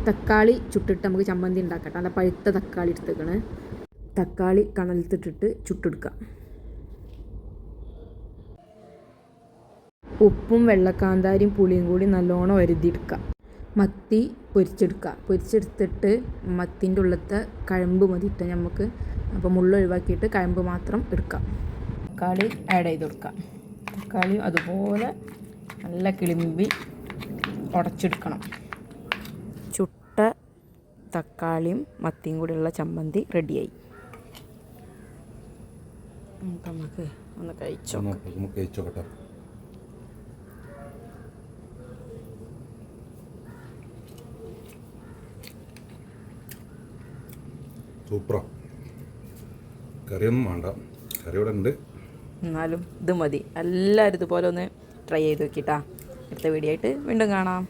തക്കാളി ചുട്ടിട്ട് നമുക്ക് ചമ്മന്തി ഉണ്ടാക്കട്ടെ. നല്ല പഴുത്ത തക്കാളി എടുത്തേക്കണ്. തക്കാളി കണലത്തിട്ടിട്ട് ചുട്ടെടുക്കുക. ഉപ്പും വെള്ളക്കാന്താരിയും പുളിയും കൂടി നല്ലോണം വരുതിയെടുക്കുക. മത്തി പൊരിച്ചെടുക്കുക. പൊരിച്ചെടുത്തിട്ട് മത്തിൻ്റെ ഉള്ളത്തെ കഴമ്പ് മതിയിട്ട് നമുക്ക്, അപ്പോൾ മുള്ള ഒഴിവാക്കിയിട്ട് കഴമ്പ് മാത്രം എടുക്കാം. തക്കാളി ആഡ് ചെയ്ത് കൊടുക്കാം. തക്കാളിയും അതുപോലെ നല്ല കിളിമ്പി ഉടച്ചെടുക്കണം. ചുട്ട തക്കാളിയും മത്തിയും കൂടിയുള്ള ചമ്മന്തി റെഡിയായി. നമുക്ക് ഒന്ന് കഴിച്ചോക്കട്ടെ. സൂപ്പറാ. കറിയൊന്നും വേണ്ട, കറി ഇവിടെ ഉണ്ട്. എന്നാലും ഇത് മതി. എല്ലാവരും ഇതുപോലെ ഒന്ന് ട്രൈ ചെയ്ത് നോക്കിട്ടാ. അടുത്ത വീഡിയോ ആയിട്ട് വീണ്ടും കാണാം.